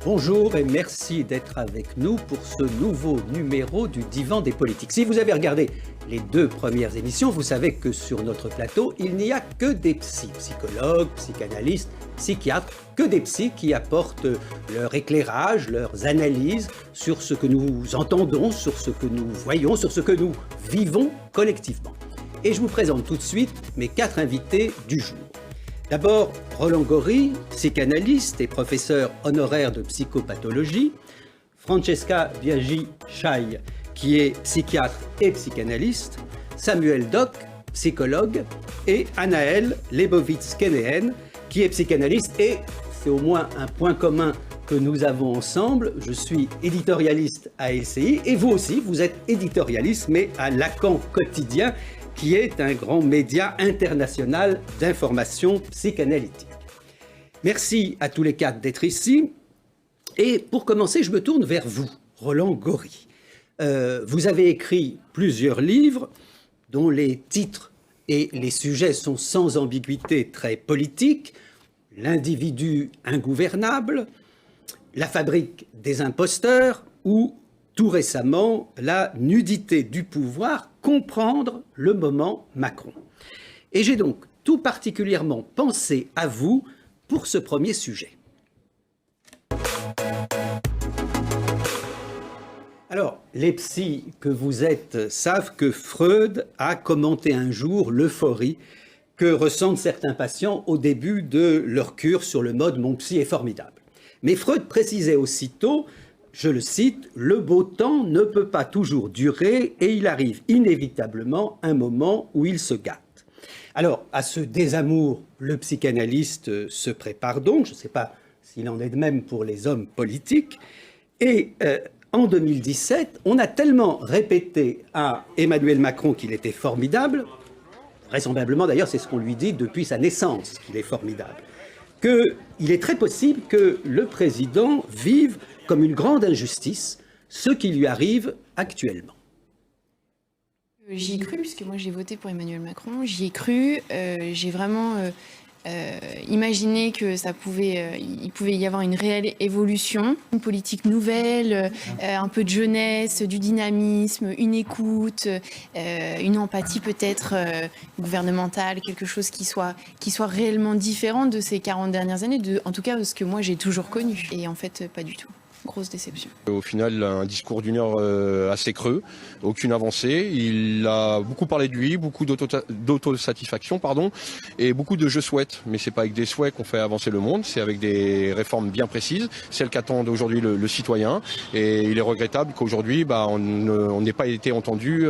Bonjour et merci d'être avec nous pour ce nouveau numéro du Divan des politiques. Si vous avez regardé les 2 premières émissions, vous savez que sur notre plateau, il n'y a que des psychologues, psychanalystes, psychiatres, que des psys qui apportent leur éclairage, leurs analyses sur ce que nous entendons, sur ce que nous voyons, sur ce que nous vivons collectivement. Et je vous présente tout de suite mes 4 invités du jour. D'abord, Roland Gori, psychanalyste et professeur honoraire de psychopathologie, Francesca Biagi-Chaille, qui est psychiatre et psychanalyste, Samuel Doc, psychologue, et Anaëlle Leibovitz-Kenéen, qui est psychanalyste, et c'est au moins un point commun que nous avons ensemble, je suis éditorialiste à LCI, et vous aussi, vous êtes éditorialiste, mais à Lacan Quotidien, qui est un grand média international d'information psychanalytique. Merci à tous les 4 d'être ici. Et pour commencer, je me tourne vers vous, Roland Gori. Vous avez écrit plusieurs livres dont les titres et les sujets sont sans ambiguïté très politiques. L'individu ingouvernable, la fabrique des imposteurs ou tout récemment, la nudité du pouvoir, comprendre le moment Macron. Et j'ai donc tout particulièrement pensé à vous pour ce premier sujet. Alors, les psys que vous êtes savent que Freud a commenté un jour l'euphorie que ressentent certains patients au début de leur cure sur le mode « mon psy est formidable ». Mais Freud précisait aussitôt, je le cite, « Le beau temps ne peut pas toujours durer et il arrive inévitablement un moment où il se gâte. » Alors, à ce désamour, le psychanalyste se prépare donc, je ne sais pas s'il en est de même pour les hommes politiques, et en 2017, on a tellement répété à Emmanuel Macron qu'il était formidable, vraisemblablement d'ailleurs c'est ce qu'on lui dit depuis sa naissance, qu'il est formidable, qu'il est très possible que le président vive comme une grande injustice ce qui lui arrive actuellement. J'y ai cru, puisque moi j'ai voté pour Emmanuel Macron, j'y ai cru, j'ai vraiment imaginé que il pouvait y avoir une réelle évolution, une politique nouvelle, un peu de jeunesse, du dynamisme, une écoute, une empathie peut-être gouvernementale, quelque chose qui soit réellement différent de ces 40 dernières années, en tout cas de ce que moi j'ai toujours connu, et en fait pas du tout. Grosse déception. Au final, un discours d'1 heure assez creux, aucune avancée. Il a beaucoup parlé de lui, beaucoup d'autosatisfaction, et beaucoup de je souhaite. Mais c'est pas avec des souhaits qu'on fait avancer le monde, c'est avec des réformes bien précises, celles qu'attend aujourd'hui le citoyen. Et il est regrettable qu'aujourd'hui, on n'ait pas été entendu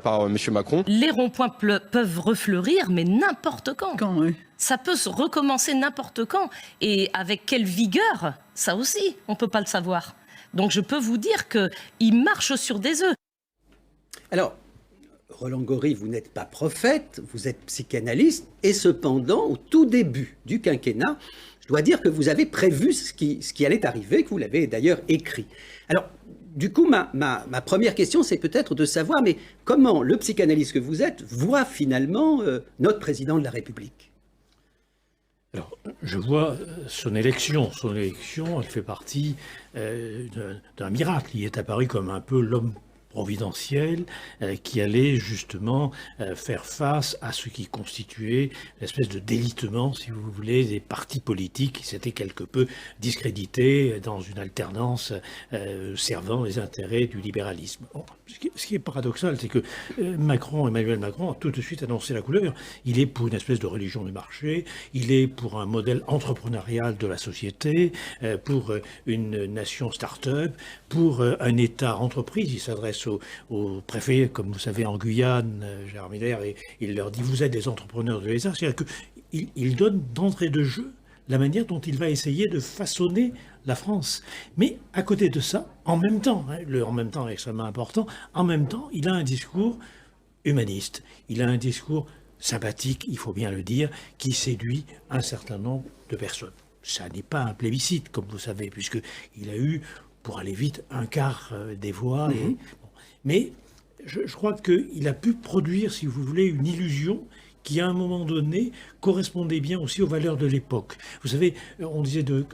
par M. Macron. Les ronds-points peuvent refleurir, mais n'importe quand. Oui. Ça peut se recommencer n'importe quand. Et avec quelle vigueur, ça aussi, on ne peut pas le savoir. Donc je peux vous dire qu'il marche sur des œufs. Alors, Roland Gori, vous n'êtes pas prophète, vous êtes psychanalyste, et cependant, au tout début du quinquennat, je dois dire que vous avez prévu ce qui allait arriver, que vous l'avez d'ailleurs écrit. Alors, du coup, ma première question, c'est peut-être de savoir, mais comment le psychanalyste que vous êtes voit finalement notre président de la République ? Alors, je vois son élection. Son élection, elle fait partie d'un miracle. Il est apparu comme un peu l'homme providentiel qui allait justement faire face à ce qui constituait l'espèce de délitement, si vous voulez, des partis politiques qui s'étaient quelque peu discrédités dans une alternance servant les intérêts du libéralisme. Bon, ce qui est paradoxal, c'est que Emmanuel Macron a tout de suite annoncé la couleur. Il est pour une espèce de religion du marché, il est pour un modèle entrepreneurial de la société, pour une nation start-up, pour un État entreprise. Il s'adresse aux préfets, comme vous savez, en Guyane, Gérard Miller, et il leur dit « vous êtes des entrepreneurs de l'État ». C'est-à-dire qu'il donne d'entrée de jeu la manière dont il va essayer de façonner la France. Mais à côté de ça, en même temps, le en même temps est extrêmement important, en même temps, il a un discours humaniste, il a un discours sympathique, il faut bien le dire, qui séduit un certain nombre de personnes. Ça n'est pas un plébiscite, comme vous savez, puisqu'il a eu, pour aller vite, un quart des voix. Mais je crois qu'il a pu produire, si vous voulez, une illusion qui, à un moment donné, correspondait bien aussi aux valeurs de l'époque. Vous savez,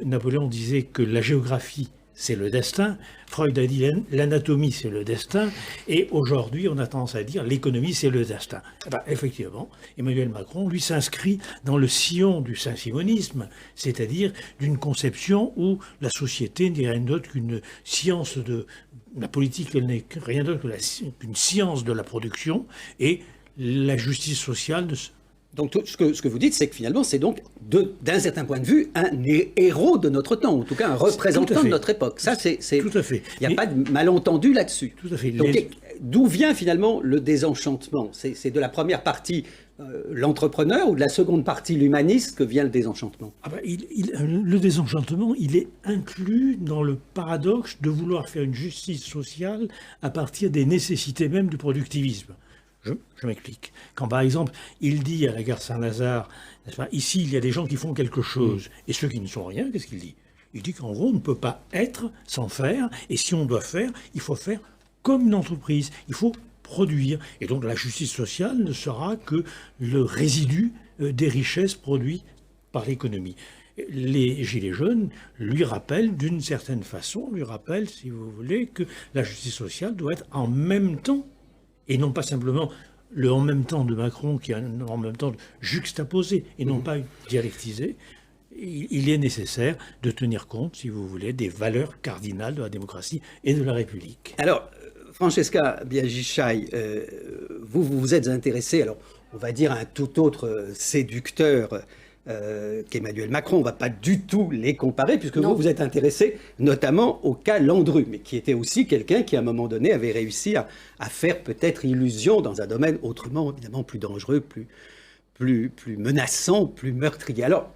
Napoléon disait que la géographie, c'est le destin. Freud a dit l'anatomie, c'est le destin. Et aujourd'hui, on a tendance à dire l'économie, c'est le destin. Effectivement, Emmanuel Macron, lui, s'inscrit dans le sillon du saint-simonisme, c'est-à-dire d'une conception où la société n'est rien d'autre qu'une science de... La politique, elle n'est rien d'autre qu'une science de la production, et la justice sociale... Donc ce que vous dites, c'est que finalement, c'est donc, d'un certain point de vue, un héros de notre temps, en tout cas un représentant de notre époque. Ça, c'est tout à fait. Il n'y a pas de malentendu là-dessus. Tout à fait. Donc, d'où vient finalement le désenchantement? C'est de la première partie, l'entrepreneur, ou de la seconde partie, l'humaniste, que vient le désenchantement? Le désenchantement, il est inclus dans le paradoxe de vouloir faire une justice sociale à partir des nécessités même du productivisme. Je m'explique. Quand, par exemple, il dit à la gare Saint-Lazare, n'est-ce pas, ici, il y a des gens qui font quelque chose, et ceux qui ne sont rien, qu'est-ce qu'il dit? Il dit qu'en gros, on ne peut pas être sans faire, et si on doit faire, il faut faire comme une entreprise. Il faut produire. Et donc, la justice sociale ne sera que le résidu des richesses produites par l'économie. Les Gilets jaunes lui rappellent, d'une certaine façon, si vous voulez, que la justice sociale doit être en même temps, et non pas simplement le en même temps de Macron, qui est un en même temps juxtaposé, et non pas dialectisé. Il est nécessaire de tenir compte, si vous voulez, des valeurs cardinales de la démocratie et de la République. Alors, Francesca Biaggi-Schai, vous êtes intéressée, alors on va dire, à un tout autre séducteur qu'Emmanuel Macron. On ne va pas du tout les comparer, puisque vous êtes intéressé notamment au cas Landru, mais qui était aussi quelqu'un qui, à un moment donné, avait réussi à faire peut-être illusion dans un domaine autrement, évidemment, plus dangereux, plus menaçant, plus meurtrier. Alors,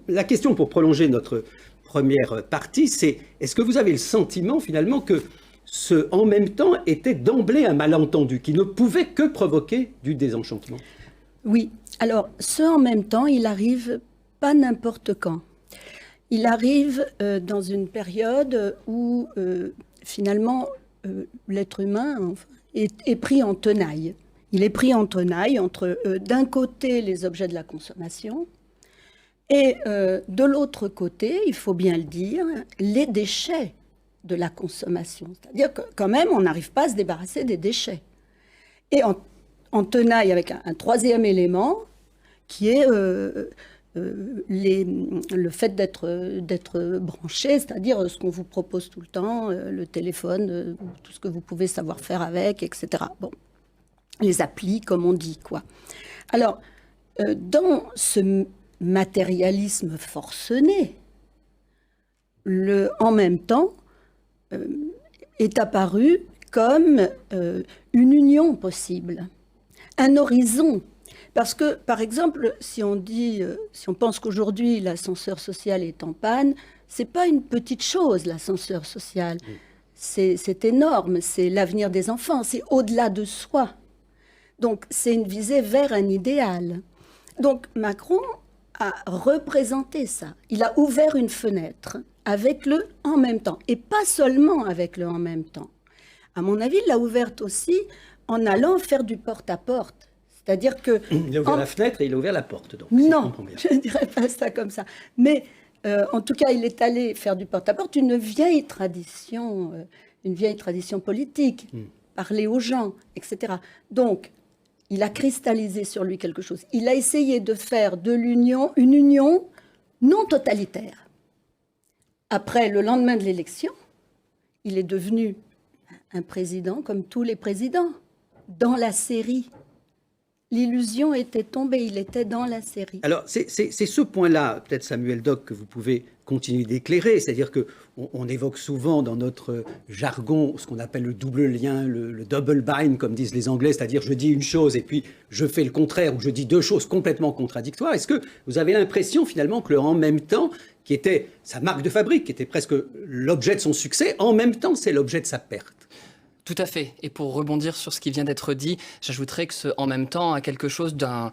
la question pour prolonger notre première partie, c'est est-ce que vous avez le sentiment, finalement, que ce « en même temps » était d'emblée un malentendu, qui ne pouvait que provoquer du désenchantement? Oui. Alors, ce en même temps, il arrive pas n'importe quand. Il arrive dans une période où, finalement, l'être humain est pris en tenaille. Il est pris en tenaille entre, d'un côté, les objets de la consommation, et de l'autre côté, il faut bien le dire, les déchets de la consommation. C'est-à-dire que, quand même, on n'arrive pas à se débarrasser des déchets. Et en tenaille avec un troisième élément qui est le fait d'être branché, c'est-à-dire ce qu'on vous propose tout le temps, le téléphone, tout ce que vous pouvez savoir faire avec, etc. Bon, les applis, comme on dit, quoi. Alors, dans ce matérialisme forcené, le « en même temps » est apparu comme une union possible. Un horizon. Parce que, par exemple, si on pense qu'aujourd'hui l'ascenseur social est en panne, c'est pas une petite chose, l'ascenseur social. C'est énorme, c'est l'avenir des enfants, c'est au-delà de soi. Donc, c'est une visée vers un idéal. Donc, Macron a représenté ça. Il a ouvert une fenêtre avec le « en même temps ». Et pas seulement avec le « en même temps ». À mon avis, il l'a ouverte aussi en allant faire du porte-à-porte. C'est-à-dire que... Il a ouvert la fenêtre et il a ouvert la porte, donc. Non, je ne dirais pas ça comme ça. Mais en tout cas, il est allé faire du porte-à-porte, une vieille tradition politique, parler aux gens, etc. Donc, il a cristallisé sur lui quelque chose. Il a essayé de faire de l'union une union non totalitaire. Après, le lendemain de l'élection, il est devenu un président comme tous les présidents, dans la série. L'illusion était tombée, il était dans la série. Alors, c'est ce point-là, peut-être Samuel Dock, que vous pouvez continuer d'éclairer. C'est-à-dire qu'on évoque souvent dans notre jargon ce qu'on appelle le double lien, le double bind, comme disent les Anglais, c'est-à-dire je dis une chose et puis je fais le contraire, ou je dis deux choses complètement contradictoires. Est-ce que vous avez l'impression finalement que le « en même temps », qui était sa marque de fabrique, qui était presque l'objet de son succès, en même temps c'est l'objet de sa perte? Tout à fait. Et pour rebondir sur ce qui vient d'être dit, j'ajouterais que en même temps, a quelque chose d'un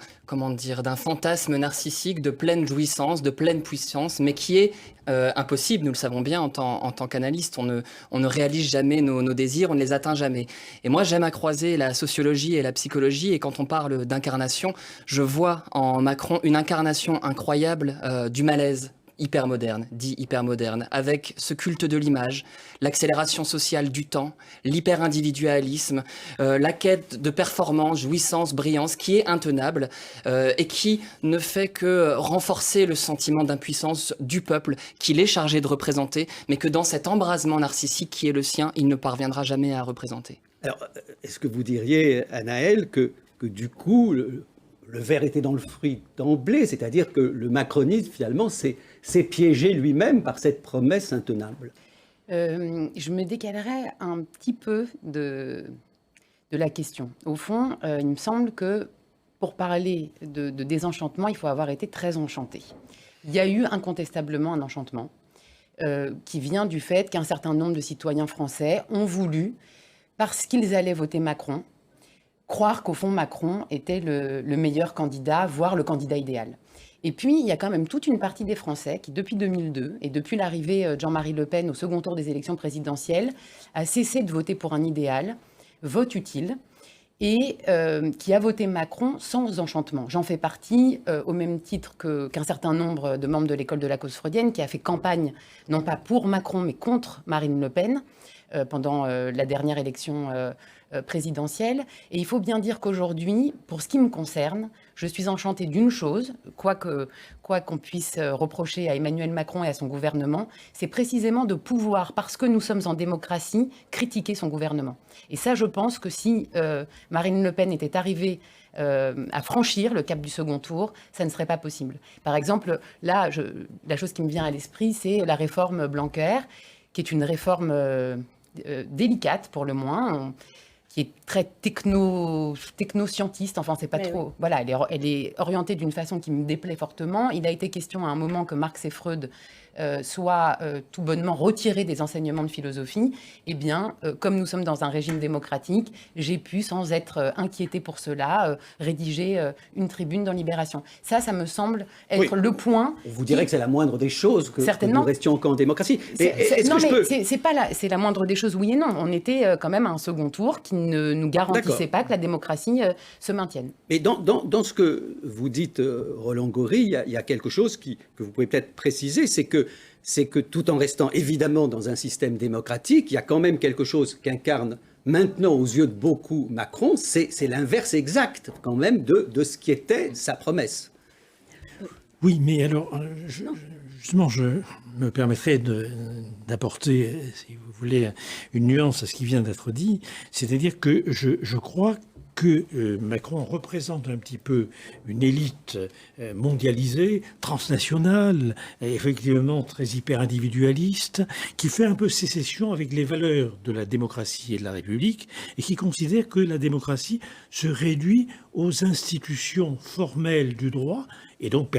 fantasme narcissique de pleine jouissance, de pleine puissance, mais qui est impossible, nous le savons bien en tant qu'analystes. On ne réalise jamais nos désirs, on ne les atteint jamais. Et moi, j'aime à croiser la sociologie et la psychologie, et quand on parle d'incarnation, je vois en Macron une incarnation incroyable du malaise dit hypermoderne, avec ce culte de l'image, l'accélération sociale du temps, l'hyper-individualisme, la quête de performance, jouissance, brillance, qui est intenable et qui ne fait que renforcer le sentiment d'impuissance du peuple qu'il est chargé de représenter, mais que dans cet embrasement narcissique qui est le sien, il ne parviendra jamais à représenter. Alors, est-ce que vous diriez, Anaëlle, que du coup, le ver était dans le fruit d'emblée, c'est-à-dire que le macronisme, finalement, s'est piégé lui-même par cette promesse intenable? Je me décalerais un petit peu de la question. Au fond, il me semble que pour parler de désenchantement, il faut avoir été très enchanté. Il y a eu incontestablement un enchantement qui vient du fait qu'un certain nombre de citoyens français ont voulu, parce qu'ils allaient voter Macron, croire qu'au fond, Macron était le meilleur candidat, voire le candidat idéal. Et puis, il y a quand même toute une partie des Français qui, depuis 2002, et depuis l'arrivée de Jean-Marie Le Pen au second tour des élections présidentielles, a cessé de voter pour un idéal, vote utile, et qui a voté Macron sans enchantement. J'en fais partie, au même titre qu'un certain nombre de membres de l'école de la cause freudienne, qui a fait campagne, non pas pour Macron, mais contre Marine Le Pen, pendant la dernière élection présidentielle. Et il faut bien dire qu'aujourd'hui, pour ce qui me concerne, je suis enchantée d'une chose, quoi qu'on puisse reprocher à Emmanuel Macron et à son gouvernement, c'est précisément de pouvoir, parce que nous sommes en démocratie, critiquer son gouvernement. Et ça, je pense que si Marine Le Pen était arrivée à franchir le cap du second tour, ça ne serait pas possible. Par exemple, là, la chose qui me vient à l'esprit, c'est la réforme Blanquer, qui est une réforme délicate pour le moins, qui est très techno-scientiste, enfin c'est pas trop... Voilà, elle est orientée d'une façon qui me déplaît fortement. Il a été question à un moment que Marx et Freud soient tout bonnement retirés des enseignements de philosophie. Eh bien, comme nous sommes dans un régime démocratique, j'ai pu, sans être inquiétée pour cela, rédiger une tribune dans Libération. Ça me semble être le point... Vous direz que c'est la moindre des choses que nous restions encore en démocratie. C'est la moindre des choses, oui et non. On était quand même à un second tour qui ne nous garantissait pas que la démocratie se maintienne. Mais dans ce que vous dites, Roland Gori, il y a quelque chose que vous pouvez peut-être préciser, c'est que tout en restant évidemment dans un système démocratique, il y a quand même quelque chose qu'incarne maintenant aux yeux de beaucoup Macron, c'est l'inverse exact quand même de ce qui était sa promesse. Oui, mais alors, justement, je me permettrai d'apporter, si vous voulez, une nuance à ce qui vient d'être dit. C'est-à-dire que je crois que Macron représente un petit peu une élite mondialisée, transnationale, effectivement très hyper-individualiste, qui fait un peu sécession avec les valeurs de la démocratie et de la République, et qui considère que la démocratie se réduit aux institutions formelles du droit, et donc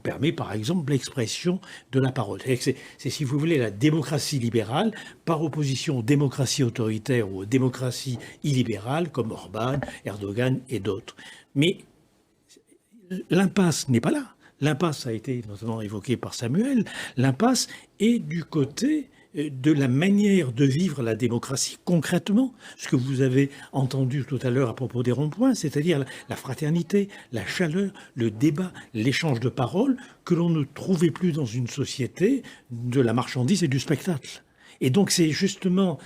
permet par exemple l'expression de la parole. C'est, si vous voulez, la démocratie libérale par opposition aux démocraties autoritaires ou aux démocraties illibérales comme Orban, Erdogan et d'autres. Mais l'impasse n'est pas là. L'impasse a été notamment évoquée par Samuel. L'impasse est du côté de la manière de vivre la démocratie concrètement, ce que vous avez entendu tout à l'heure à propos des ronds-points, c'est-à-dire la fraternité, la chaleur, le débat, l'échange de paroles, que l'on ne trouvait plus dans une société de la marchandise et du spectacle. Et donc c'est justement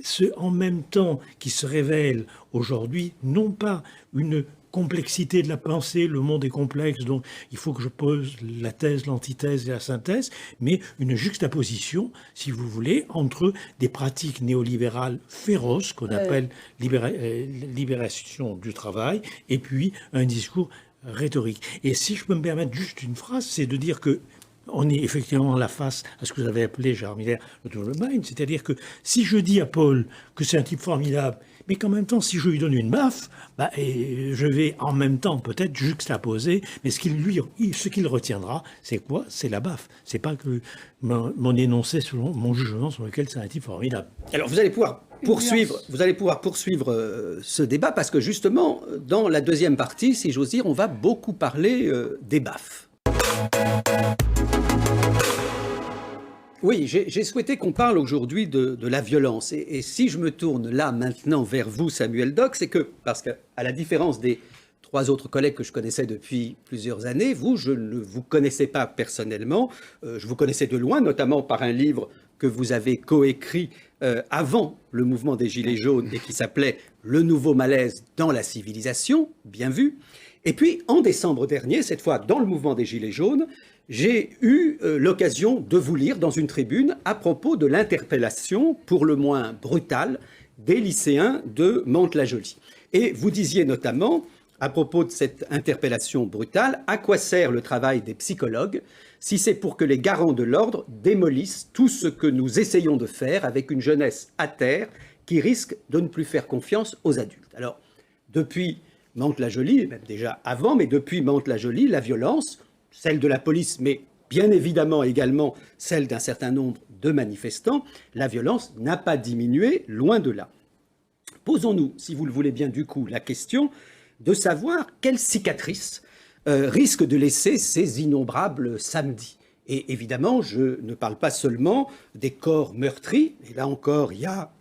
ce en même temps qui se révèle aujourd'hui, non pas une complexité de la pensée, le monde est complexe, donc il faut que je pose la thèse, l'antithèse et la synthèse, mais une juxtaposition, si vous voulez, entre des pratiques néolibérales féroces, qu'on appelle libération du travail, et puis un discours rhétorique. Et si je peux me permettre juste une phrase, c'est de dire que on est effectivement la face à ce que vous avez appelé, Gérard Miller, le double mind, c'est-à-dire que si je dis à Paul que c'est un type formidable, mais qu'en même temps, si je lui donne une baffe, je vais en même temps peut-être juxtaposer, mais ce qu'il retiendra, c'est quoi? C'est la baffe. C'est pas que mon énoncé selon mon jugement sur lequel c'est un type formidable. Alors vous allez pouvoir poursuivre ce débat parce que justement, dans la deuxième partie, si j'ose dire, on va beaucoup parler des baffes. Oui, j'ai souhaité qu'on parle aujourd'hui de la violence. Et si je me tourne là maintenant vers vous, Samuel Dock, c'est que, parce qu'à la différence des 3 autres collègues que je connaissais depuis plusieurs années, vous, je ne vous connaissais pas personnellement. Je vous connaissais de loin, notamment par un livre que vous avez coécrit avant le mouvement des Gilets jaunes et qui s'appelait « Le nouveau malaise dans la civilisation », bien vu. Et puis, en décembre dernier, cette fois dans le mouvement des Gilets jaunes, j'ai eu l'occasion de vous lire dans une tribune à propos de l'interpellation, pour le moins brutale, des lycéens de Mantes-la-Jolie. Et vous disiez notamment, à propos de cette interpellation brutale, à quoi sert le travail des psychologues si c'est pour que les garants de l'ordre démolissent tout ce que nous essayons de faire avec une jeunesse à terre qui risque de ne plus faire confiance aux adultes. Alors, depuis Mantes-la-Jolie, même déjà avant, mais depuis Mantes-la-Jolie, la violence, celle de la police, mais bien évidemment également celle d'un certain nombre de manifestants, la violence n'a pas diminué, loin de là. Posons-nous, si vous le voulez bien du coup, la question de savoir quelle cicatrice risquent de laisser ces innombrables samedis. Et évidemment, je ne parle pas seulement des corps meurtris, et là encore, il y a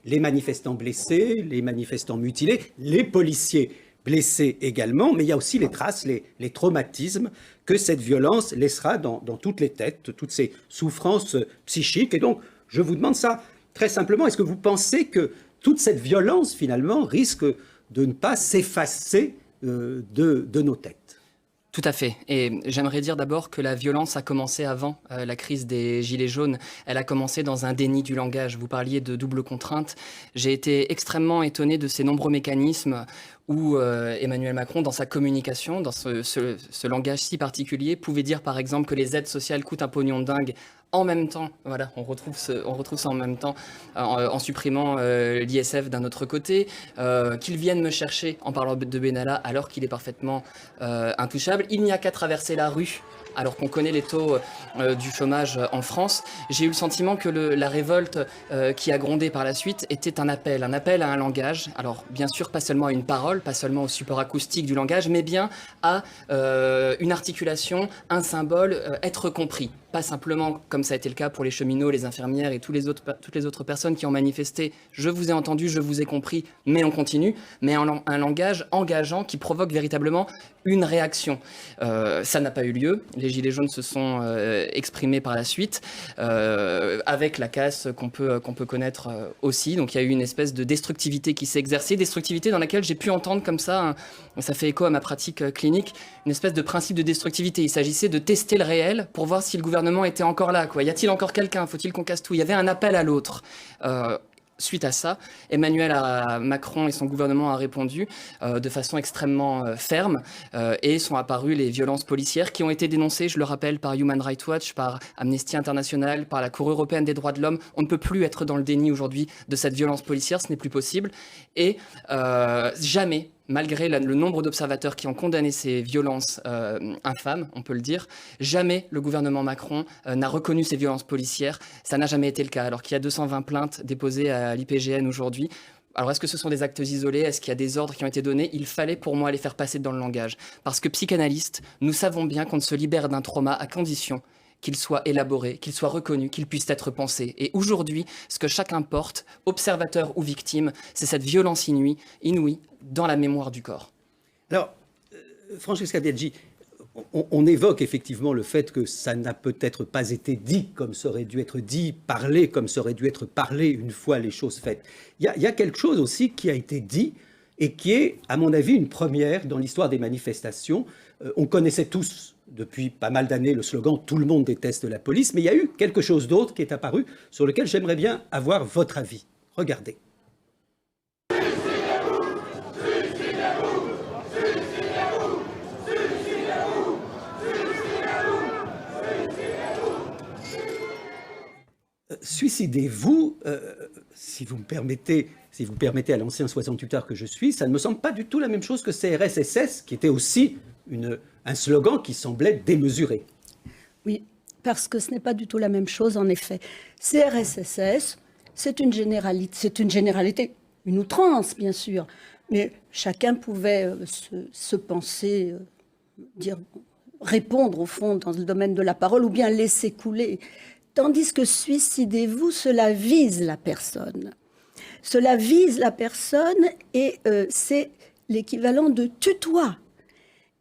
les manifestants blessés, les manifestants mutilés, les policiers blessés également, mais il y a aussi les traces, les traumatismes que cette violence laissera dans toutes les têtes, toutes ces souffrances psychiques. Et donc, je vous demande ça très simplement, est-ce que vous pensez que toute cette violence, finalement, risque de ne pas s'effacer de nos têtes? Tout à fait. Et j'aimerais dire d'abord que la violence a commencé avant la crise des Gilets jaunes. Elle a commencé dans un déni du langage. Vous parliez de double contrainte. J'ai été extrêmement étonné de ces nombreux mécanismes où Emmanuel Macron, dans sa communication, dans ce langage si particulier, pouvait dire par exemple que les aides sociales coûtent un pognon de dingue. En même temps, voilà, on retrouve ça en même temps en supprimant l'ISF d'un autre côté, qu'ils viennent me chercher en parlant de Benalla alors qu'il est parfaitement intouchable. Il n'y a qu'à traverser la rue alors qu'on connaît les taux du chômage en France. J'ai eu le sentiment que la révolte qui a grondé par la suite était un appel à un langage. Alors bien sûr, pas seulement à une parole, pas seulement au support acoustique du langage, mais bien à une articulation, un symbole, être compris. Pas simplement, comme ça a été le cas pour les cheminots, les infirmières et toutes les autres personnes qui ont manifesté, je vous ai entendu, je vous ai compris, mais on continue, mais un langage engageant qui provoque véritablement une réaction. Ça n'a pas eu lieu. Les Gilets jaunes se sont exprimés par la suite, avec la casse qu'on peut connaître aussi. Donc il y a eu une espèce de destructivité qui s'est exercée, destructivité dans laquelle j'ai pu entendre comme ça, ça fait écho à ma pratique clinique, une espèce de principe de destructivité. Il s'agissait de tester le réel pour voir si le gouvernement était encore là. Y a-t-il encore quelqu'un? Faut-il qu'on casse tout? Il y avait un appel à l'autre. Suite à ça, Emmanuel Macron et son gouvernement ont répondu de façon extrêmement ferme et sont apparues les violences policières qui ont été dénoncées, je le rappelle, par Human Rights Watch, par Amnesty International, par la Cour européenne des droits de l'homme. On ne peut plus être dans le déni aujourd'hui de cette violence policière, ce n'est plus possible. Et jamais, malgré le nombre d'observateurs qui ont condamné ces violences infâmes, on peut le dire, jamais le gouvernement Macron n'a reconnu ces violences policières. Ça n'a jamais été le cas, alors qu'il y a 220 plaintes déposées à l'IPGN aujourd'hui. Alors, est-ce que ce sont des actes isolés? Est-ce qu'il y a des ordres qui ont été donnés? Il fallait pour moi les faire passer dans le langage. Parce que psychanalystes, nous savons bien qu'on ne se libère d'un trauma à condition qu'il soit élaboré, qu'il soit reconnu, qu'il puisse être pensé. Et aujourd'hui, ce que chacun porte, observateur ou victime, c'est cette violence inouïe dans la mémoire du corps. Alors, Francesca Biaggi, on évoque effectivement le fait que ça n'a peut-être pas été dit comme ça aurait dû être dit, parlé comme ça aurait dû être parlé une fois les choses faites. Il y a quelque chose aussi qui a été dit et qui est, à mon avis, une première dans l'histoire des manifestations. On connaissait tous depuis pas mal d'années le slogan « Tout le monde déteste la police », mais il y a eu quelque chose d'autre qui est apparu sur lequel j'aimerais bien avoir votre avis. Regardez. Suicidez-vous, si vous me permettez à l'ancien 68ard que je suis, ça ne me semble pas du tout la même chose que CRSSS, qui était aussi un slogan qui semblait démesuré. Oui, parce que ce n'est pas du tout la même chose, en effet. CRSSS, c'est une généralité, une outrance, bien sûr. Mais chacun pouvait se penser, répondre, au fond, dans le domaine de la parole, ou bien laisser couler. Tandis que suicidez-vous, cela vise la personne. Cela vise la personne et c'est l'équivalent de tutoie.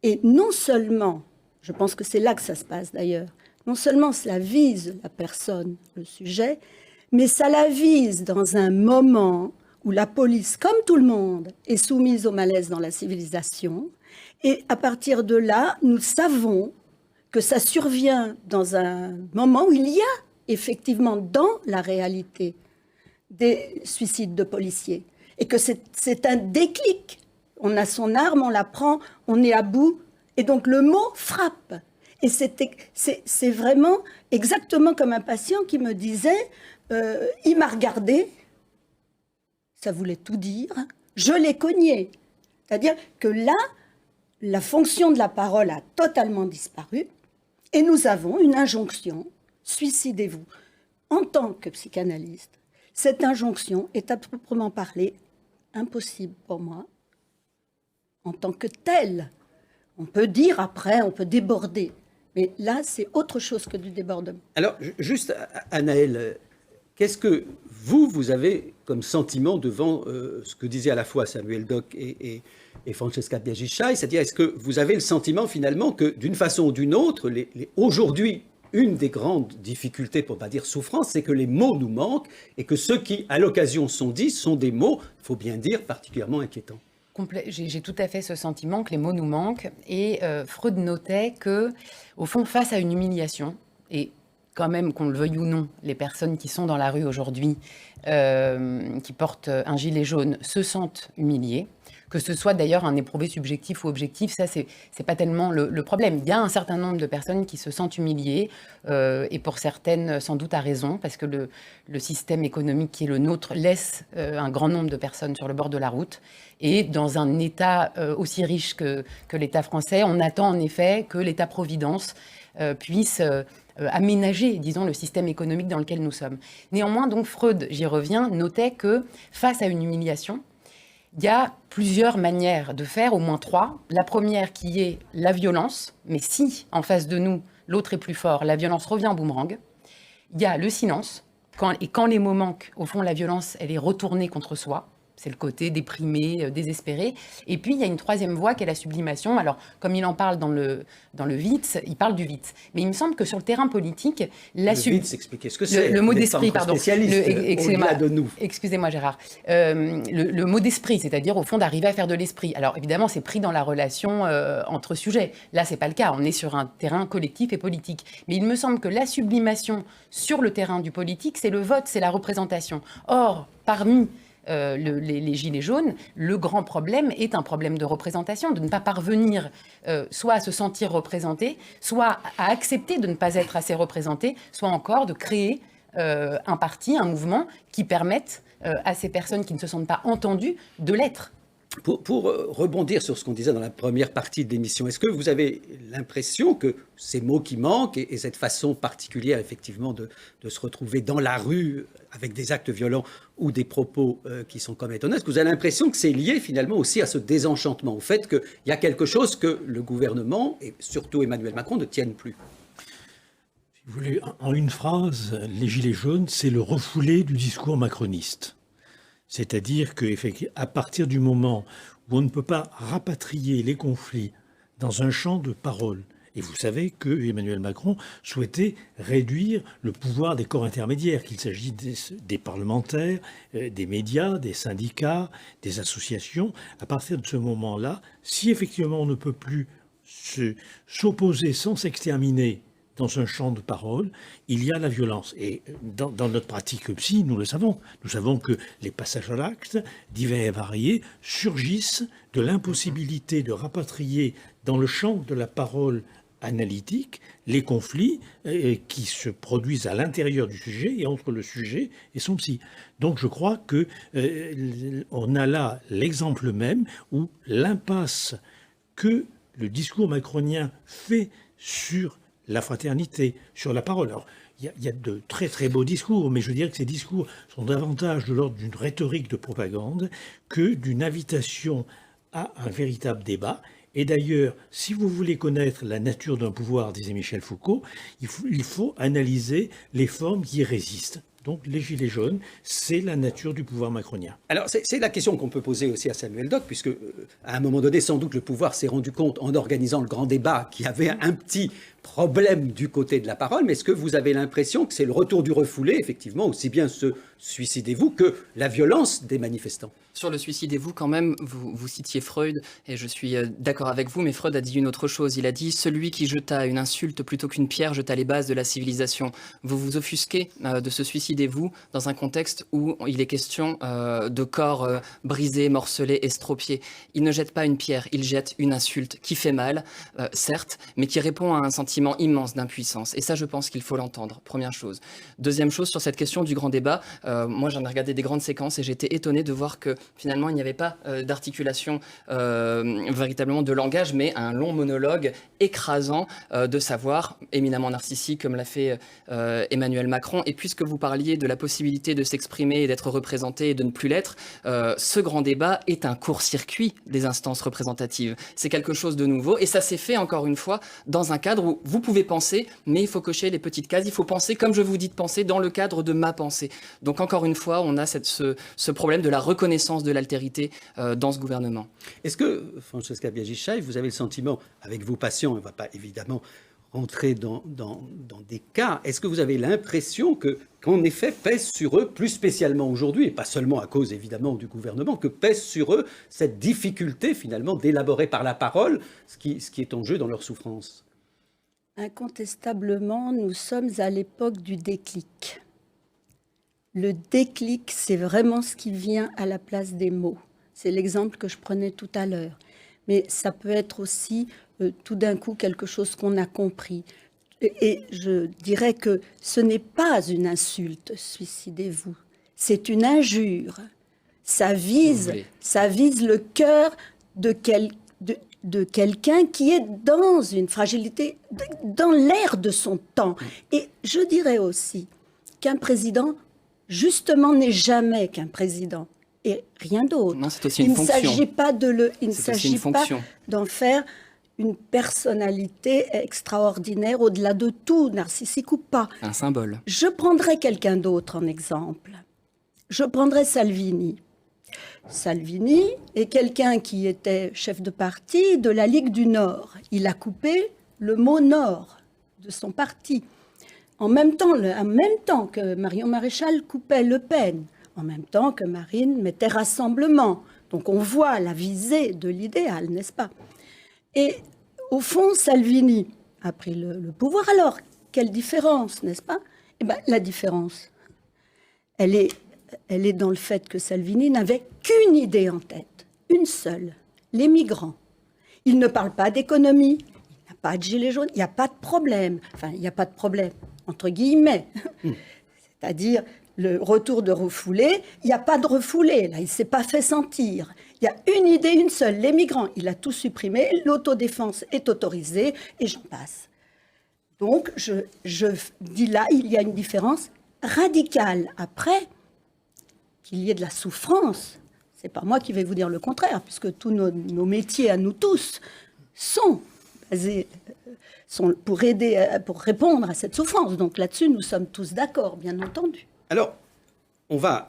Et non seulement, je pense que c'est là que ça se passe d'ailleurs, non seulement cela vise la personne, le sujet, mais ça la vise dans un moment où la police, comme tout le monde, est soumise au malaise dans la civilisation. Et à partir de là, nous savons que ça survient dans un moment où il y a effectivement dans la réalité des suicides de policiers. Et que c'est un déclic. On a son arme, on la prend, on est à bout. Et donc le mot frappe. Et c'est vraiment exactement comme un patient qui me disait, il m'a regardé, ça voulait tout dire, je l'ai cogné. C'est-à-dire que là, la fonction de la parole a totalement disparu et nous avons une injonction, suicidez-vous. En tant que psychanalyste, cette injonction est à proprement parler impossible pour moi en tant que telle. On peut dire après, on peut déborder. Mais là, c'est autre chose que du débordement. Alors, juste, Anaëlle, qu'est-ce que vous avez comme sentiment devant ce que disaient à la fois Samuel Dock et Francesca Biaggi-Schei? C'est-à-dire, est-ce que vous avez le sentiment finalement que d'une façon ou d'une autre, aujourd'hui, une des grandes difficultés, pour ne pas dire souffrance, c'est que les mots nous manquent et que ceux qui, à l'occasion, sont dits sont des mots, il faut bien dire, particulièrement inquiétants? J'ai tout à fait ce sentiment que les mots nous manquent. Et Freud notait que, au fond, face à une humiliation, et quand même, qu'on le veuille ou non, les personnes qui sont dans la rue aujourd'hui, qui portent un gilet jaune, se sentent humiliées. Que ce soit d'ailleurs un éprouvé subjectif ou objectif, ça, c'est pas tellement le problème. Il y a un certain nombre de personnes qui se sentent humiliées, et pour certaines, sans doute à raison, parce que le système économique qui est le nôtre laisse un grand nombre de personnes sur le bord de la route. Et dans un État aussi riche que l'État français, on attend en effet que l'État-providence puisse aménager, disons, le système économique dans lequel nous sommes. Néanmoins, donc, Freud, j'y reviens, notait que face à une humiliation, il y a plusieurs manières de faire, au moins 3. La première qui est la violence, mais si en face de nous, l'autre est plus fort, la violence revient en boomerang. Il y a le silence, quand les mots manquent, au fond, la violence, elle est retournée contre soi. C'est le côté déprimé, désespéré. Et puis, il y a une troisième voie qui est la sublimation. Alors, comme il en parle dans le Witz, il parle du Witz. Mais il me semble que sur le terrain politique... Le Witz, expliquez ce que c'est. Le mot d'esprit, pardon. Au-delà de nous. Excusez-moi, Gérard. Le mot d'esprit, c'est-à-dire, au fond, d'arriver à faire de l'esprit. Alors, évidemment, c'est pris dans la relation entre sujets. Là, c'est pas le cas. On est sur un terrain collectif et politique. Mais il me semble que la sublimation sur le terrain du politique, c'est le vote, c'est la représentation. Or, parmi... les gilets jaunes, le grand problème est un problème de représentation, de ne pas parvenir soit à se sentir représenté, soit à accepter de ne pas être assez représenté, soit encore de créer un parti, un mouvement qui permette à ces personnes qui ne se sentent pas entendues de l'être. Pour rebondir sur ce qu'on disait dans la première partie de l'émission, est-ce que vous avez l'impression que ces mots qui manquent et cette façon particulière effectivement de se retrouver dans la rue avec des actes violents ou des propos qui sont comme étonnants, est-ce que vous avez l'impression que c'est lié finalement aussi à ce désenchantement, au fait qu'il y a quelque chose que le gouvernement et surtout Emmanuel Macron ne tiennent plus? Si vous voulez, en une phrase, les gilets jaunes, c'est le refoulé du discours macroniste. C'est-à-dire qu'à partir du moment où on ne peut pas rapatrier les conflits dans un champ de parole, et vous savez que Emmanuel Macron souhaitait réduire le pouvoir des corps intermédiaires, qu'il s'agisse des parlementaires, des médias, des syndicats, des associations. À partir de ce moment-là, si effectivement on ne peut plus s'opposer sans s'exterminer dans un champ de parole, il y a la violence. Et dans notre pratique psy, nous le savons. Nous savons que les passages à l'acte, divers et variés, surgissent de l'impossibilité de rapatrier dans le champ de la parole analytique les conflits qui se produisent à l'intérieur du sujet et entre le sujet et son psy. Donc je crois que on a là l'exemple même où l'impasse que le discours macronien fait sur la fraternité, sur la parole. Alors, il y a de très très beaux discours, mais je dirais que ces discours sont davantage de l'ordre d'une rhétorique de propagande que d'une invitation à un véritable débat. Et d'ailleurs, si vous voulez connaître la nature d'un pouvoir, disait Michel Foucault, il faut analyser les formes qui y résistent. Donc les Gilets jaunes, c'est la nature du pouvoir macronien. Alors c'est la question qu'on peut poser aussi à Samuel Dock, puisque à un moment donné, sans doute, le pouvoir s'est rendu compte en organisant le grand débat qu'il y avait un petit problème du côté de la parole, mais est-ce que vous avez l'impression que c'est le retour du refoulé, effectivement, aussi bien ce suicidez-vous que la violence des manifestants? Sur le suicidez-vous, quand même, vous citiez Freud, et je suis d'accord avec vous, mais Freud a dit une autre chose. Il a dit « Celui qui jeta une insulte plutôt qu'une pierre jeta les bases de la civilisation ». Vous vous offusquez de ce suicidez-vous dans un contexte où il est question de corps brisés, morcelés, estropiés. Il ne jette pas une pierre, il jette une insulte qui fait mal, certes, mais qui répond à un sentiment immense d'impuissance. Et ça, je pense qu'il faut l'entendre, première chose. Deuxième chose, sur cette question du grand débat, moi j'en ai regardé des grandes séquences et j'étais étonné de voir que finalement, il n'y avait pas d'articulation véritablement de langage, mais un long monologue écrasant de savoir, éminemment narcissique, comme l'a fait Emmanuel Macron. Et puisque vous parliez de la possibilité de s'exprimer et d'être représenté et de ne plus l'être, ce grand débat est un court-circuit des instances représentatives. C'est quelque chose de nouveau. Et ça s'est fait, encore une fois, dans un cadre où vous pouvez penser, mais il faut cocher les petites cases. Il faut penser comme je vous dis de penser, dans le cadre de ma pensée. Donc, encore une fois, on a ce problème de la reconnaissance de l'altérité dans ce gouvernement. Est-ce que, Francesca Biaggi-Schei, vous avez le sentiment, avec vos patients, on ne va pas évidemment rentrer dans des cas, est-ce que vous avez l'impression qu'en effet pèse sur eux, plus spécialement aujourd'hui, et pas seulement à cause évidemment du gouvernement, que pèse sur eux cette difficulté finalement d'élaborer par la parole ce qui est en jeu dans leur souffrance? Incontestablement, nous sommes à l'époque du déclic. Le déclic, c'est vraiment ce qui vient à la place des mots. C'est l'exemple que je prenais tout à l'heure. Mais ça peut être aussi tout d'un coup quelque chose qu'on a compris. Et je dirais que ce n'est pas une insulte, suicidez-vous. C'est une injure. Ça vise le cœur de quelqu'un qui est dans une fragilité, dans l'air de son temps. Et je dirais aussi qu'un président justement, n'est jamais qu'un président et rien d'autre. Non, c'est aussi une fonction. Il ne s'agit pas d'en faire une personnalité extraordinaire au-delà de tout, narcissique ou pas. Un symbole. Je prendrai quelqu'un d'autre en exemple. Je prendrai Salvini. Salvini est quelqu'un qui était chef de parti de la Ligue du Nord. Il a coupé le mot Nord de son parti. En même temps que Marion Maréchal coupait Le Pen, en même temps que Marine mettait Rassemblement. Donc on voit la visée de l'idéal, n'est-ce pas? Et au fond, Salvini a pris le pouvoir. Alors, quelle différence, n'est-ce pas? Eh bien, la différence, elle est dans le fait que Salvini n'avait qu'une idée en tête, une seule, les migrants. Il ne parle pas d'économie, il n'y a pas de gilets jaunes, il n'y a pas de problème. Enfin, il n'y a pas de problème, entre guillemets. C'est-à-dire, le retour de refoulé, il n'y a pas de refoulé, là, il ne s'est pas fait sentir. Il y a une idée, une seule, les migrants, il a tout supprimé, l'autodéfense est autorisée, et j'en passe. Donc, je dis là, il y a une différence radicale. Après, qu'il y ait de la souffrance, c'est pas moi qui vais vous dire le contraire, puisque tous nos métiers à nous tous sont basés pour répondre à cette souffrance. Donc là-dessus, nous sommes tous d'accord, bien entendu. Alors, on va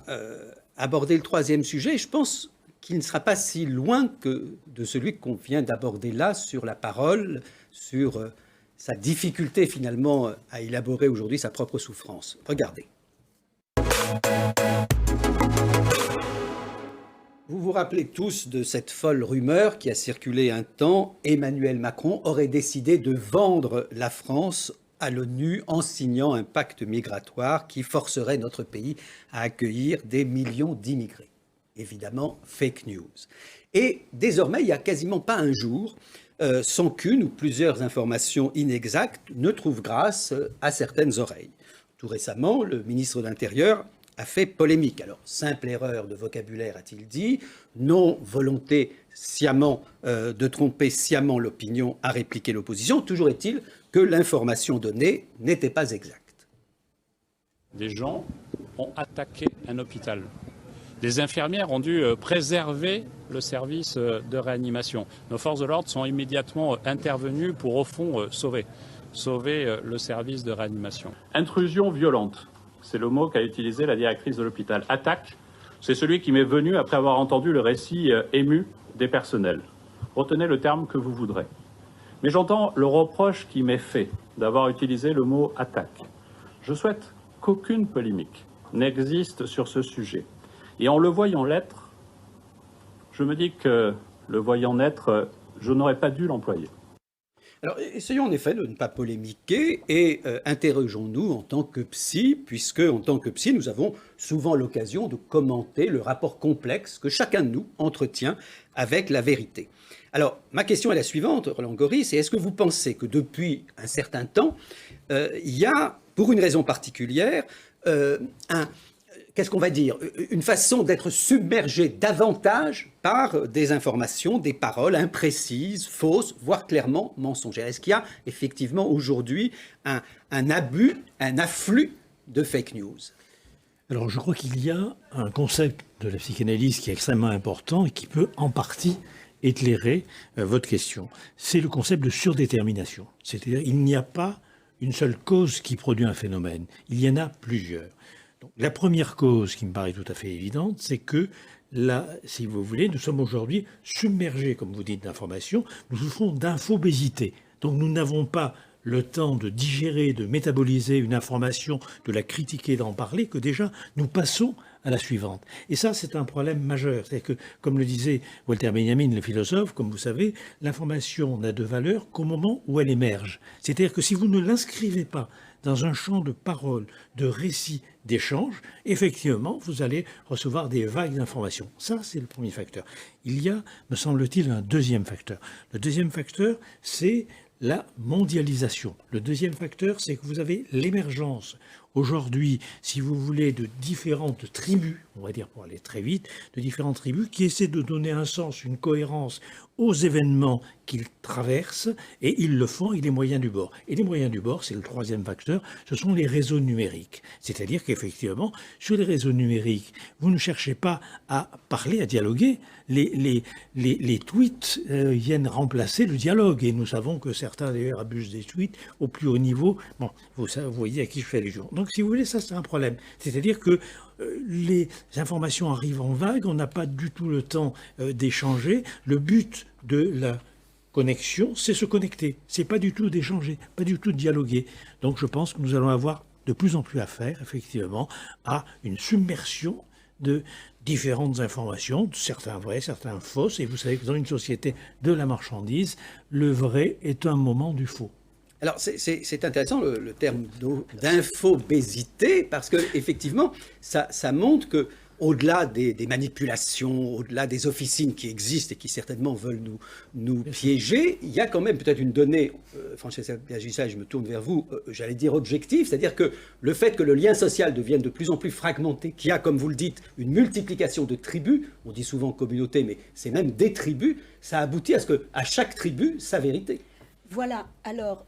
aborder le troisième sujet. Je pense qu'il ne sera pas si loin que de celui qu'on vient d'aborder là, sur la parole, sur sa difficulté finalement à élaborer aujourd'hui sa propre souffrance. Regardez. Vous vous rappelez tous de cette folle rumeur qui a circulé un temps. Emmanuel Macron aurait décidé de vendre la France à l'ONU en signant un pacte migratoire qui forcerait notre pays à accueillir des millions d'immigrés. Évidemment, fake news. Et désormais, il n'y a quasiment pas un jour sans qu'une ou plusieurs informations inexactes ne trouvent grâce à certaines oreilles. Tout récemment, le ministre de l'Intérieur a fait polémique. Alors, simple erreur de vocabulaire, a-t-il dit, non volonté sciemment de tromper sciemment l'opinion, a répliqué l'opposition. Toujours est-il que l'information donnée n'était pas exacte. Des gens ont attaqué un hôpital. Des infirmières ont dû préserver le service de réanimation. Nos forces de l'ordre sont immédiatement intervenues pour, au fond, sauver le service de réanimation. Intrusion violente, c'est le mot qu'a utilisé la directrice de l'hôpital. Attaque, c'est celui qui m'est venu après avoir entendu le récit ému des personnels. Retenez le terme que vous voudrez. Mais j'entends le reproche qui m'est fait d'avoir utilisé le mot attaque. Je souhaite qu'aucune polémique n'existe sur ce sujet. Et en le voyant l'être, je me dis que le voyant naître, je n'aurais pas dû l'employer. Alors, essayons en effet de ne pas polémiquer et interrogeons-nous en tant que psy, puisque en tant que psy, nous avons souvent l'occasion de commenter le rapport complexe que chacun de nous entretient avec la vérité. Alors, ma question est la suivante, Roland Goris, c'est est-ce que vous pensez que depuis un certain temps, il y a, pour une raison particulière, qu'est-ce qu'on va dire, une façon d'être submergé davantage par des informations, des paroles imprécises, fausses, voire clairement mensongères. Est-ce qu'il y a effectivement aujourd'hui un abus, un afflux de fake news? Alors je crois qu'il y a un concept de la psychanalyse qui est extrêmement important et qui peut en partie éclairer votre question. C'est le concept de surdétermination. C'est-à-dire qu'il n'y a pas une seule cause qui produit un phénomène, il y en a plusieurs. Donc, la première cause qui me paraît tout à fait évidente, c'est que là, si vous voulez, nous sommes aujourd'hui submergés, comme vous dites, d'informations. Nous souffrons d'infobésité. Donc nous n'avons pas le temps de digérer, de métaboliser une information, de la critiquer, d'en parler, que déjà nous passons à la suivante. Et ça, c'est un problème majeur. C'est-à-dire que, comme le disait Walter Benjamin, le philosophe, comme vous savez, l'information n'a de valeur qu'au moment où elle émerge. C'est-à-dire que si vous ne l'inscrivez pas dans un champ de parole, de récit, d'échange, effectivement, vous allez recevoir des vagues d'informations. Ça, c'est le premier facteur. Il y a, me semble-t-il, un deuxième facteur. Le deuxième facteur, c'est la mondialisation. Le deuxième facteur, c'est que vous avez l'émergence aujourd'hui, si vous voulez, de différentes tribus, on va dire pour aller très vite, de différentes tribus qui essaient de donner un sens, une cohérence aux événements qu'ils traversent, et ils le font avec les moyens du bord. Et les moyens du bord, c'est le troisième facteur, ce sont les réseaux numériques. C'est-à-dire qu'effectivement, sur les réseaux numériques, vous ne cherchez pas à parler, à dialoguer. Les tweets viennent remplacer le dialogue. Et nous savons que certains, d'ailleurs, abusent des tweets au plus haut niveau. Bon, vous voyez à qui je fais allusion. Donc, si vous voulez, ça, c'est un problème. C'est-à-dire que les informations arrivent en vague, on n'a pas du tout le temps d'échanger. Le but de la connexion, c'est se connecter. C'est pas du tout d'échanger, pas du tout de dialoguer. Donc je pense que nous allons avoir de plus en plus affaire, effectivement, à une submersion de différentes informations, certains vrais, certains fausses. Et vous savez que dans une société de la marchandise, le vrai est un moment du faux. Alors, c'est intéressant le terme d'infobésité, parce qu'effectivement, ça montre que au-delà des manipulations, au-delà des officines qui existent et qui certainement veulent nous piéger, il y a quand même peut-être une donnée, Francesca Biagissa, je me tourne vers vous, j'allais dire objective, c'est-à-dire que le fait que le lien social devienne de plus en plus fragmenté, qu'il y a, comme vous le dites, une multiplication de tribus, on dit souvent communauté, mais c'est même des tribus, ça aboutit à ce qu'à chaque tribu, sa vérité. Voilà, alors,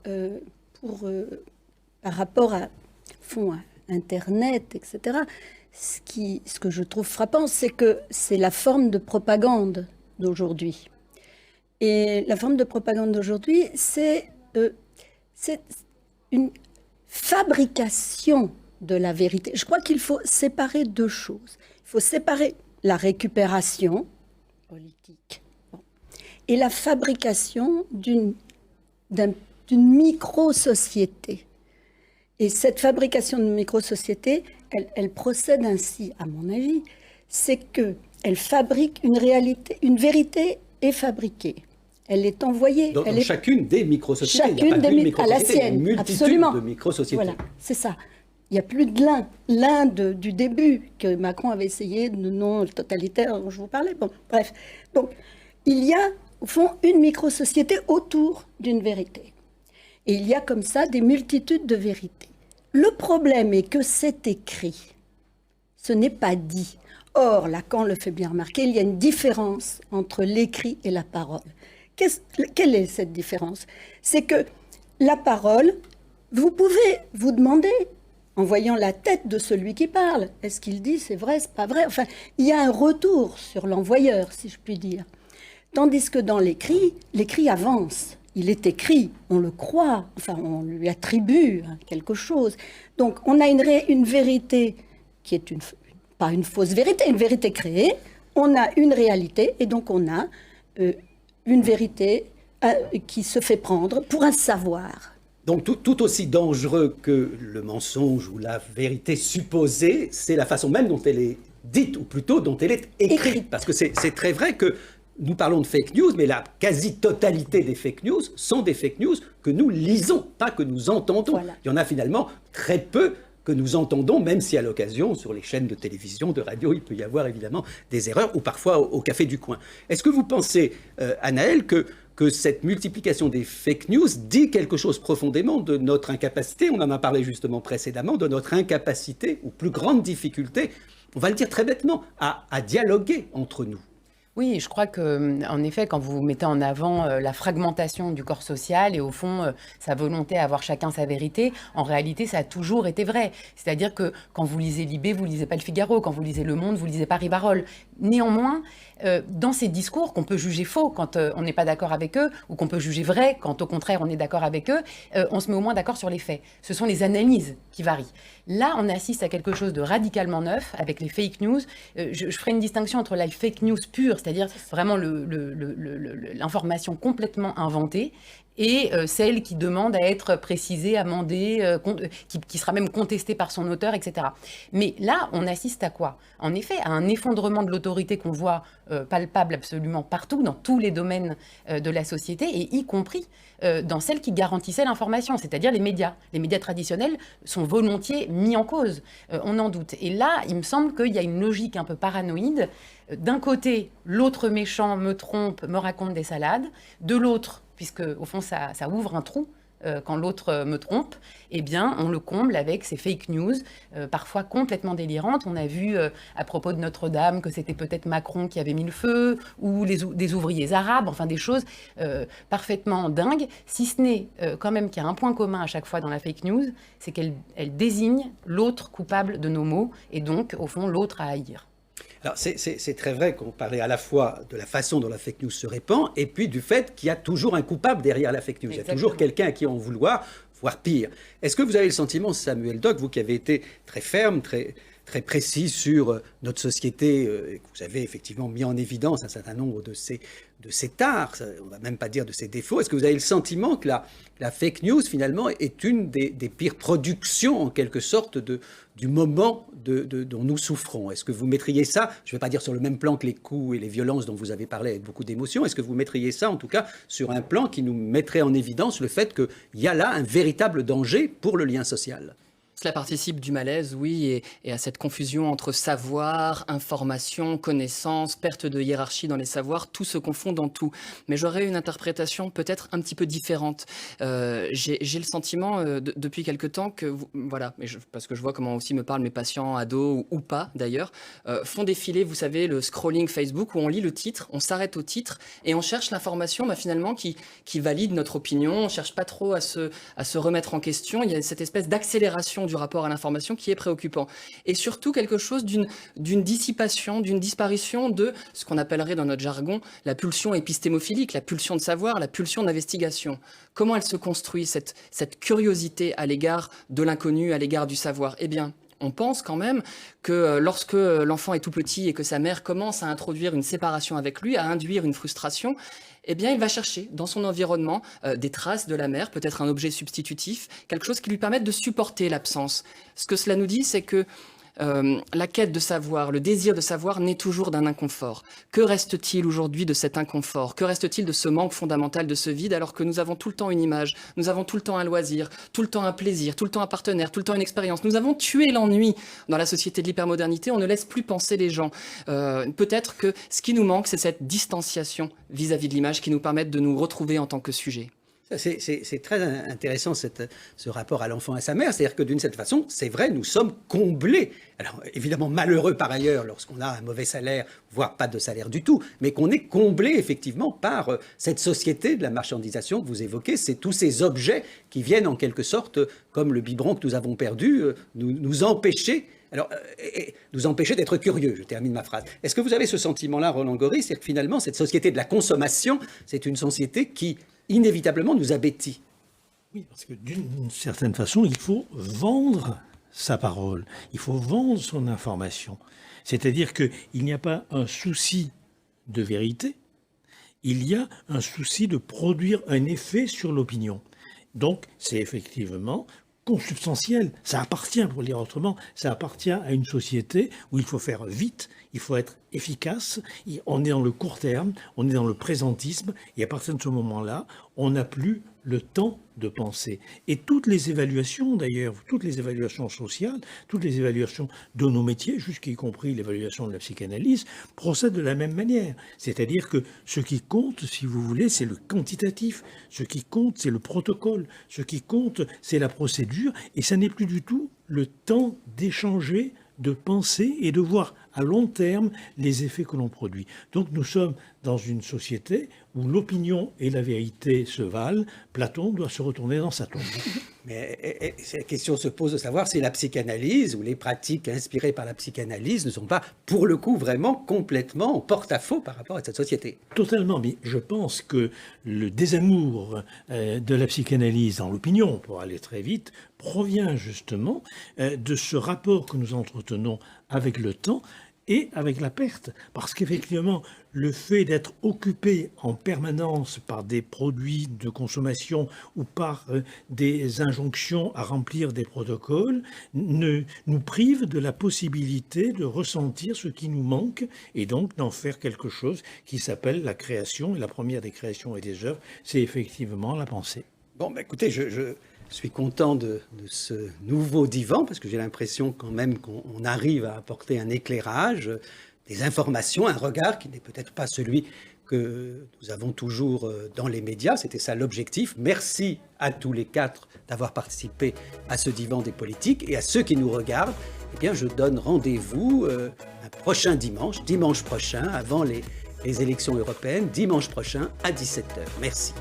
par rapport à Internet, etc., ce que je trouve frappant, c'est que c'est la forme de propagande d'aujourd'hui. Et la forme de propagande d'aujourd'hui, c'est une fabrication de la vérité. Je crois qu'il faut séparer deux choses. Il faut séparer la récupération politique et la fabrication d'une micro-société. Et cette fabrication de micro-société, elle procède ainsi, à mon avis, c'est qu'elle fabrique une réalité, une vérité est fabriquée. Elle est envoyée. Dans chacune des micro-sociétés. Chacune à la sienne, une multitude absolument. De micro-sociétés. Voilà, c'est ça. Il n'y a plus de l'Inde du début que Macron avait essayé de non totalitaire dont je vous parlais. Bon, bref. Donc, il y a, au fond, une micro-société autour d'une vérité. Et il y a comme ça des multitudes de vérités. Le problème est que c'est écrit, ce n'est pas dit. Or, Lacan le fait bien remarquer, il y a une différence entre l'écrit et la parole. Quelle est cette différence? C'est que la parole, vous pouvez vous demander en voyant la tête de celui qui parle. Est-ce qu'il dit c'est vrai, c'est pas vrai? Enfin, il y a un retour sur l'envoyeur, si je puis dire. Tandis que dans l'écrit avance. Il est écrit, on le croit, enfin, on lui attribue quelque chose. Donc, on a une vérité qui est pas une fausse vérité, une vérité créée. On a une réalité, et donc on a une vérité qui se fait prendre pour un savoir. Donc tout aussi dangereux que le mensonge ou la vérité supposée, c'est la façon même dont elle est dite, ou plutôt dont elle est écrite. Parce que c'est très vrai que nous parlons de fake news, mais la quasi-totalité des fake news sont des fake news que nous lisons, pas que nous entendons. Voilà. Il y en a finalement très peu que nous entendons, même si à l'occasion, sur les chaînes de télévision, de radio, il peut y avoir évidemment des erreurs, ou parfois au café du coin. Est-ce que vous pensez, Anaëlle, que cette multiplication des fake news dit quelque chose profondément de notre incapacité, on en a parlé justement précédemment, de notre incapacité, ou plus grande difficulté, on va le dire très bêtement, à dialoguer entre nous? Oui, je crois qu'en effet, quand vous mettez en avant la fragmentation du corps social et au fond sa volonté à avoir chacun sa vérité, en réalité, ça a toujours été vrai. C'est-à-dire que quand vous lisez Libé, vous lisez pas Le Figaro, quand vous lisez Le Monde, vous lisez pas Rivarol. Néanmoins, dans ces discours qu'on peut juger faux quand on n'est pas d'accord avec eux, ou qu'on peut juger vrai quand au contraire on est d'accord avec eux, on se met au moins d'accord sur les faits. Ce sont les analyses qui varient. Là, on assiste à quelque chose de radicalement neuf avec les fake news. Je ferai une distinction entre la fake news pure, c'est-à-dire vraiment l'information complètement inventée, et celle qui demande à être précisée, amendée, qui sera même contestée par son auteur, etc. Mais là, on assiste à quoi? En effet, à un effondrement de l'autorité qu'on voit palpable absolument partout, dans tous les domaines de la société, et y compris dans celles qui garantissaient l'information, c'est-à-dire les médias. Les médias traditionnels sont volontiers mis en cause, on en doute. Et là, il me semble qu'il y a une logique un peu paranoïde. D'un côté, l'autre méchant me trompe, me raconte des salades. De l'autre, puisque au fond ça ouvre un trou quand l'autre me trompe, eh bien on le comble avec ces fake news, parfois complètement délirantes. On a vu à propos de Notre-Dame que c'était peut-être Macron qui avait mis le feu, ou des ouvriers arabes, enfin des choses parfaitement dingues, si ce n'est quand même qu'il y a un point commun à chaque fois dans la fake news, c'est qu'elle désigne l'autre coupable de nos maux, et donc au fond l'autre à haïr. Alors, c'est très vrai qu'on parlait à la fois de la façon dont la fake news se répand et puis du fait qu'il y a toujours un coupable derrière la fake news. Exactement. Il y a toujours quelqu'un à qui en vouloir, voire pire. Est-ce que vous avez le sentiment, Samuel Dock, vous qui avez été très ferme, très précis sur notre société, et que vous avez effectivement mis en évidence un certain nombre de ses tares, on ne va même pas dire de ses défauts, est-ce que vous avez le sentiment que la fake news, finalement, est une des pires productions, en quelque sorte, du moment dont nous souffrons? Est-ce que vous mettriez ça, je ne vais pas dire sur le même plan que les coups et les violences dont vous avez parlé avec beaucoup d'émotion, est-ce que vous mettriez ça, en tout cas, sur un plan qui nous mettrait en évidence le fait qu'il y a là un véritable danger pour le lien social? Cela participe du malaise, oui, et à cette confusion entre savoir, information, connaissance, perte de hiérarchie dans les savoirs, tout se confond dans tout. Mais j'aurais une interprétation peut-être un petit peu différente. J'ai le sentiment depuis quelque temps que, voilà, parce que je vois comment aussi me parlent mes patients, ados ou pas d'ailleurs, font défiler, vous savez, le scrolling Facebook où on lit le titre, on s'arrête au titre et on cherche l'information finalement qui valide notre opinion, on ne cherche pas trop à se remettre en question, il y a cette espèce d'accélération du rapport à l'information qui est préoccupant. Et surtout quelque chose d'une dissipation, d'une disparition de ce qu'on appellerait dans notre jargon la pulsion épistémophilique, la pulsion de savoir, la pulsion d'investigation. Comment elle se construit, cette curiosité à l'égard de l'inconnu, à l'égard du savoir? Eh bien, on pense quand même que lorsque l'enfant est tout petit et que sa mère commence à introduire une séparation avec lui, à induire une frustration, eh bien, il va chercher dans son environnement des traces de la mère, peut-être un objet substitutif, quelque chose qui lui permette de supporter l'absence. Ce que cela nous dit, c'est que la quête de savoir, le désir de savoir naît toujours d'un inconfort. Que reste-t-il aujourd'hui de cet inconfort? Que reste-t-il de ce manque fondamental, de ce vide, alors que nous avons tout le temps une image, nous avons tout le temps un loisir, tout le temps un plaisir, tout le temps un partenaire, tout le temps une expérience. Nous avons tué l'ennui dans la société de l'hypermodernité, on ne laisse plus penser les gens. Peut-être que ce qui nous manque, c'est cette distanciation vis-à-vis de l'image qui nous permette de nous retrouver en tant que sujet. C'est très intéressant ce rapport à l'enfant et à sa mère. C'est-à-dire que d'une certaine façon, c'est vrai, nous sommes comblés. Alors évidemment malheureux par ailleurs lorsqu'on a un mauvais salaire, voire pas de salaire du tout, mais qu'on est comblé effectivement par cette société de la marchandisation que vous évoquez. C'est tous ces objets qui viennent en quelque sorte, comme le biberon que nous avons perdu, nous empêcher. Alors, nous empêcher d'être curieux, je termine ma phrase. Est-ce que vous avez ce sentiment-là, Roland Gori, c'est que finalement, cette société de la consommation, c'est une société qui, inévitablement, nous abêtit? Oui, parce que d'une certaine façon, il faut vendre sa parole, il faut vendre son information. C'est-à-dire qu'il n'y a pas un souci de vérité, il y a un souci de produire un effet sur l'opinion. Donc, c'est effectivement consubstantiel, ça appartient, pour le dire autrement, ça appartient à une société où il faut faire vite, il faut être efficace, on est dans le court terme, on est dans le présentisme, et à partir de ce moment-là, on n'a plus le temps de penser. Et toutes les évaluations d'ailleurs, toutes les évaluations sociales, toutes les évaluations de nos métiers, jusqu'y compris l'évaluation de la psychanalyse, procèdent de la même manière. C'est-à-dire que ce qui compte, si vous voulez, c'est le quantitatif, ce qui compte, c'est le protocole, ce qui compte, c'est la procédure, et ça n'est plus du tout le temps d'échanger, de penser et de voir à long terme les effets que l'on produit. Donc nous sommes dans une société où l'opinion et la vérité se valent. Platon doit se retourner dans sa tombe. Mais la question se pose de savoir si la psychanalyse ou les pratiques inspirées par la psychanalyse ne sont pas, pour le coup, vraiment complètement en porte-à-faux par rapport à cette société. Totalement, mais je pense que le désamour de la psychanalyse dans l'opinion, pour aller très vite, provient justement de ce rapport que nous entretenons avec le temps et avec la perte. Parce qu'effectivement, le fait d'être occupé en permanence par des produits de consommation ou par des injonctions à remplir des protocoles nous prive de la possibilité de ressentir ce qui nous manque et donc d'en faire quelque chose qui s'appelle la création. Et la première des créations et des œuvres, c'est effectivement la pensée. Bon, bah écoutez, je suis content de ce nouveau divan, parce que j'ai l'impression quand même qu'on arrive à apporter un éclairage, des informations, un regard qui n'est peut-être pas celui que nous avons toujours dans les médias. C'était ça l'objectif. Merci à tous les quatre d'avoir participé à ce divan des politiques. Et à ceux qui nous regardent, eh bien, je donne rendez-vous un prochain dimanche prochain, avant les élections européennes, dimanche prochain à 17h. Merci.